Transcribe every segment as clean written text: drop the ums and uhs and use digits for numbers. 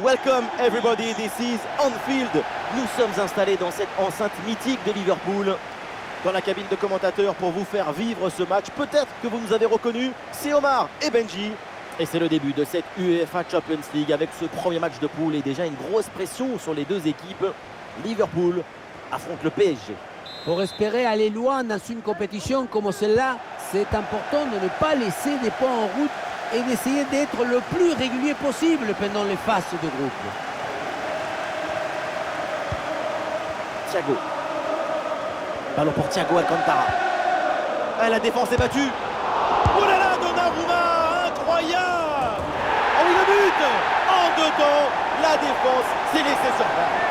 Welcome everybody, this is Anfield. Nous sommes installés dans cette enceinte mythique de Liverpool, dans la cabine de commentateurs pour vous faire vivre ce match. Peut-être que vous nous avez reconnus, c'est Omar et Benji. Et c'est le début de cette UEFA Champions League avec ce premier match de poule et déjà une grosse pression sur les deux équipes. Liverpool affronte le PSG. Pour espérer aller loin dans une compétition comme celle-là, c'est important de ne pas laisser des points en route et d'essayer d'être le plus régulier possible pendant les phases de groupe. Thiago. Ballon pour Thiago Alcantara. Ah, la défense est battue. Oh là là, Donnarumma, incroyable. Oh oui, le but. En deux temps, la défense s'est laissée surprendre.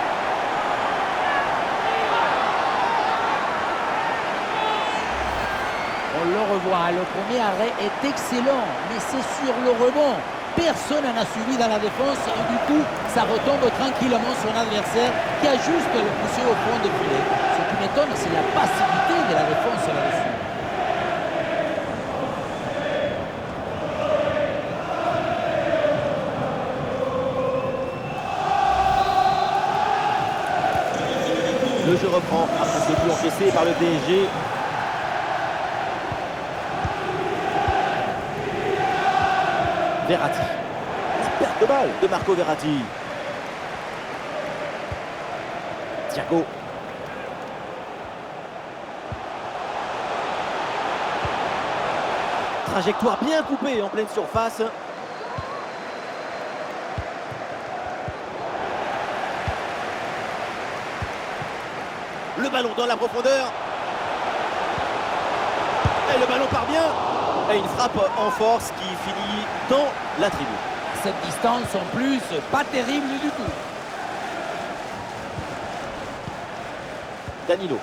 On le revoit, le premier arrêt est excellent, mais c'est sur le rebond. Personne n'en a suivi dans la défense et du coup, ça retombe tranquillement sur l'adversaire qui a juste le poussé au fond de filet. Ce qui m'étonne, c'est la passivité de la défense là-dessus. Le jeu reprend après ce but encaissé par le PSG. Verratti. La perte de balle de Marco Verratti. Thiago. Trajectoire bien coupée en pleine surface. Le ballon dans la profondeur. Et le ballon part bien. Et une frappe en force qui finit dans la tribune. Cette distance en plus, pas terrible du tout. Danilo.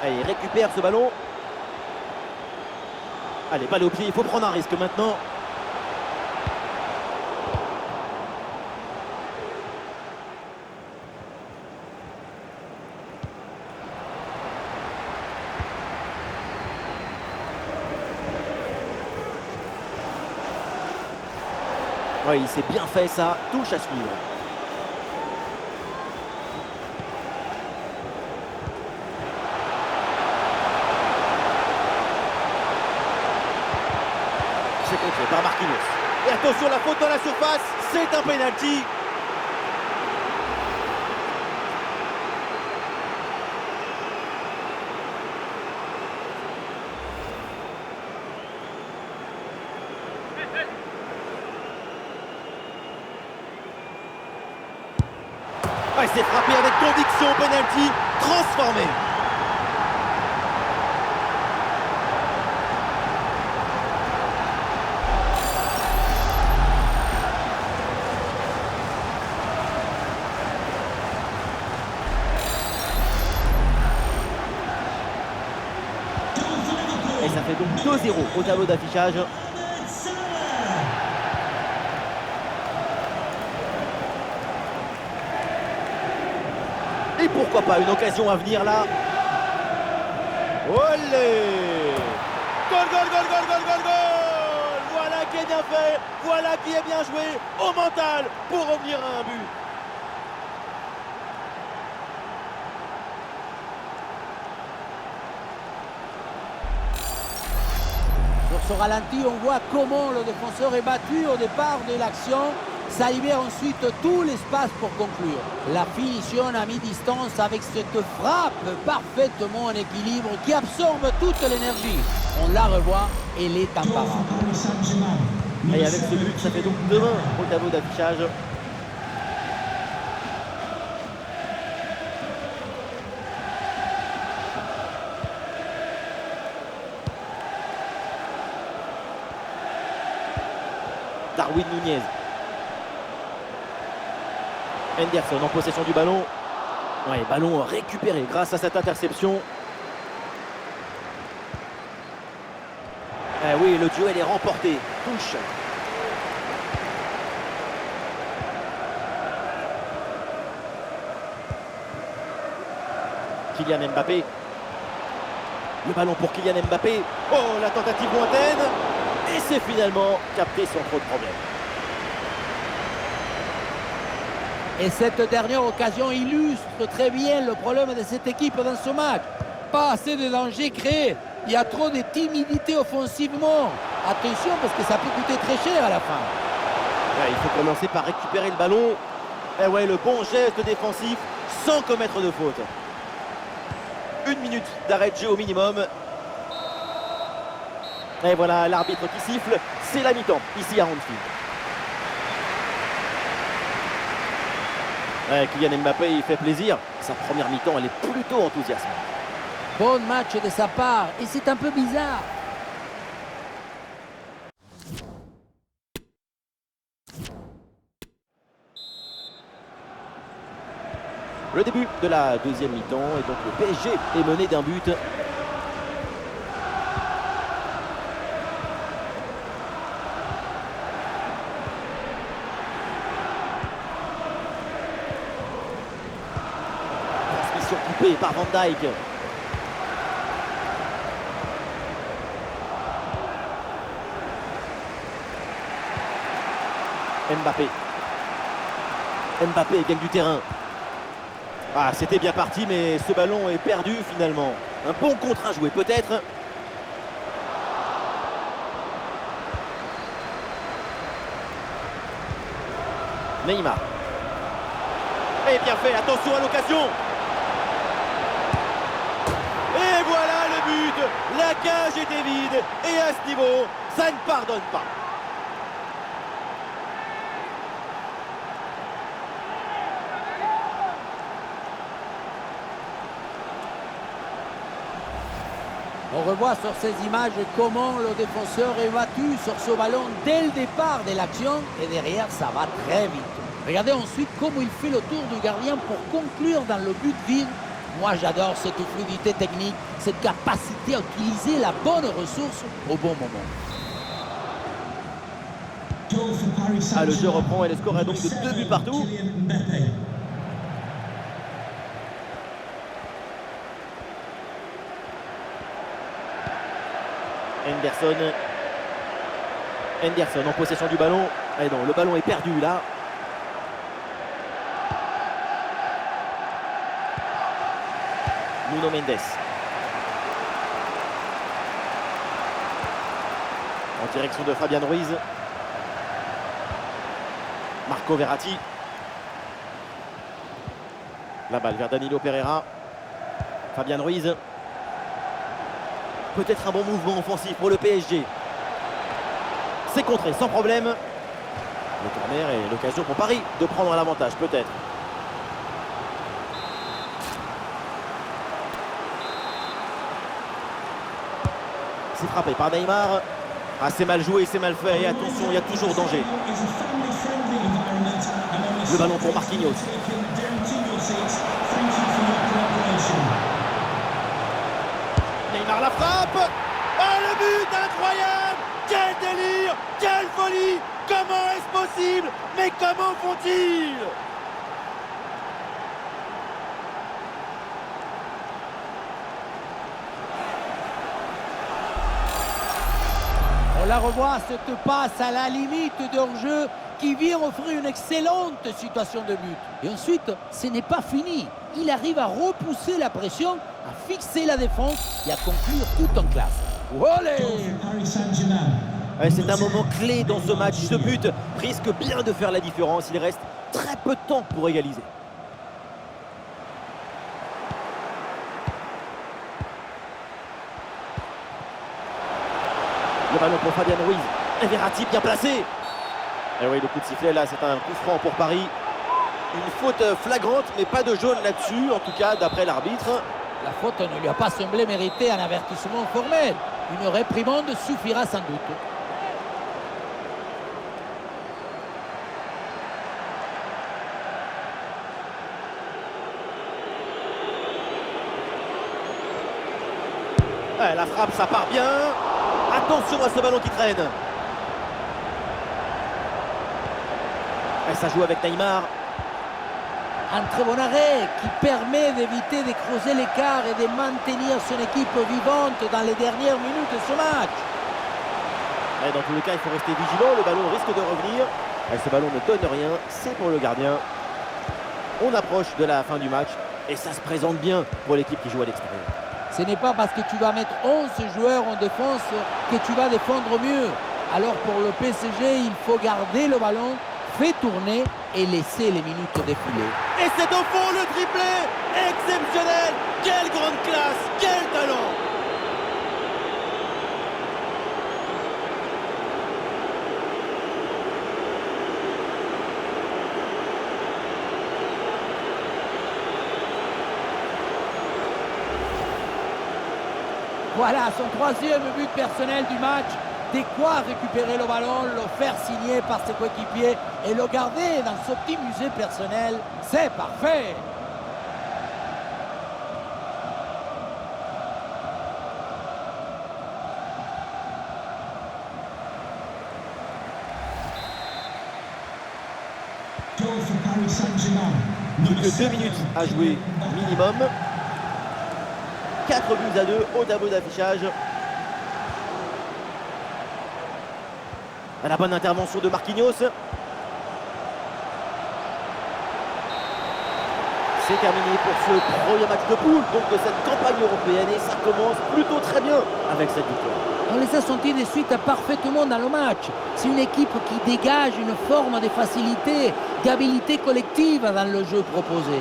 Et il récupère ce ballon. Allez, balle au pied, il faut prendre un risque maintenant. Oui, il s'est bien fait ça, touche à suivre. C'est contré par Marquinhos. Et attention, la faute dans la surface, c'est un penalty. Il s'est frappé avec conviction, penalty transformé. Et ça fait donc 2-0 au tableau d'affichage. Et pourquoi pas une occasion à venir là. Olé! Goal, goal, goal, goal, goal, goal, goal! Voilà qui est bien fait, voilà qui est bien joué au mental pour revenir à un but. Sur ce ralenti, on voit comment le défenseur est battu au départ de l'action. Ça libère ensuite tout l'espace pour conclure. La finition à mi-distance avec cette frappe parfaitement en équilibre qui absorbe toute l'énergie. On la revoit, elle est imparable. Et avec ce but, ça fait donc 2-1 au tableau d'affichage. Darwin Nunez. Henderson en possession du ballon. Ouais, ballon récupéré grâce à cette interception. Eh oui, le duel est remporté. Touche. Kylian Mbappé. Le ballon pour Kylian Mbappé. Oh, la tentative lointaine. Et c'est finalement capté sans trop de problème. Et cette dernière occasion illustre très bien le problème de cette équipe dans ce match. Pas assez de danger créé. Il y a trop de timidité offensivement. Attention parce que ça peut coûter très cher à la fin. Ouais, il faut commencer par récupérer le ballon. Et ouais, le bon geste défensif sans commettre de faute. 1 minute d'arrêt de jeu au minimum. Et voilà l'arbitre qui siffle. C'est la mi-temps ici à Anfield. Ouais, Kylian Mbappé, il fait plaisir. Sa première mi-temps, elle est plutôt enthousiasmante. Bon match de sa part. Et c'est un peu bizarre. Le début de la deuxième mi-temps et donc le PSG est mené d'un but. Transmission coupée par Van Dijk. Mbappé gagne du terrain. Ah, c'était bien parti, mais ce ballon est perdu finalement. Un bon contre à jouer peut-être. Neymar. Et bien fait, attention à l'occasion. Et voilà le but. La cage était vide. Et à ce niveau, ça ne pardonne pas. On revoit sur ces images comment le défenseur est battu sur ce ballon dès le départ de l'action et derrière ça va très vite. Regardez ensuite comment il fait le tour du gardien pour conclure dans le but vide. Moi j'adore cette fluidité technique, cette capacité à utiliser la bonne ressource au bon moment. Ah, le jeu reprend et le score est donc de 2 buts partout. Henderson en possession du ballon. Et non, le ballon est perdu là. Nuno Mendes. En direction de Fabian Ruiz. Marco Verratti. La balle vers Danilo Pereira. Fabian Ruiz. Peut-être un bon mouvement offensif pour le PSG. C'est contré sans problème. Le corner et l'occasion pour Paris de prendre l'avantage peut-être. C'est frappé par Neymar. Ah, c'est mal joué, c'est mal fait. Et attention, il y a toujours danger. Le ballon pour Marquinhos. Neymar la frappe. Oh, le but incroyable. Quel délire, quelle folie. Comment est-ce possible? Mais comment font-ils? On la revoit, cette passe à la limite de hors-jeu qui vient offrir une excellente situation de but. Et ensuite, ce n'est pas fini. Il arrive à repousser la pression, à fixer la défense et à conclure tout en classe. Olé! C'est un moment clé dans ce match. Ce but risque bien de faire la différence. Il reste très peu de temps pour égaliser. Le ballon pour Fabian Ruiz. Et Verratti bien placé. Et oui, le coup de sifflet là, c'est un coup franc pour Paris. Une faute flagrante, mais pas de jaune là-dessus, en tout cas d'après l'arbitre. La faute ne lui a pas semblé mériter un avertissement formel. Une réprimande suffira sans doute. Ouais, la frappe, ça part bien. Attention à ce ballon qui traîne. Et ça joue avec Neymar. Un très bon arrêt qui permet d'éviter de creuser l'écart et de maintenir son équipe vivante dans les dernières minutes de ce match. Et dans tous les cas, il faut rester vigilant. Le ballon risque de revenir. Et ce ballon ne donne rien. C'est pour le gardien. On approche de la fin du match et ça se présente bien pour l'équipe qui joue à l'extérieur. Ce n'est pas parce que tu vas mettre 11 joueurs en défense que tu vas défendre mieux. Alors pour le PSG, il faut garder le ballon, faire tourner et laisser les minutes défiler. Et c'est au fond le triplé exceptionnel. Quelle grande classe, quel talent. Voilà son troisième but personnel du match. De quoi récupérer le ballon, le faire signer par ses coéquipiers et le garder dans ce petit musée personnel. C'est parfait. Plus que 2 minutes à jouer minimum. 4 buts à 2 au tableau d'affichage. La bonne intervention de Marquinhos. C'est terminé pour ce premier match de poule donc de cette campagne européenne et ça commence plutôt très bien avec cette victoire. On les a sentis de suite parfaitement dans le match. C'est une équipe qui dégage une forme de facilité, d'habilité collective dans le jeu proposé.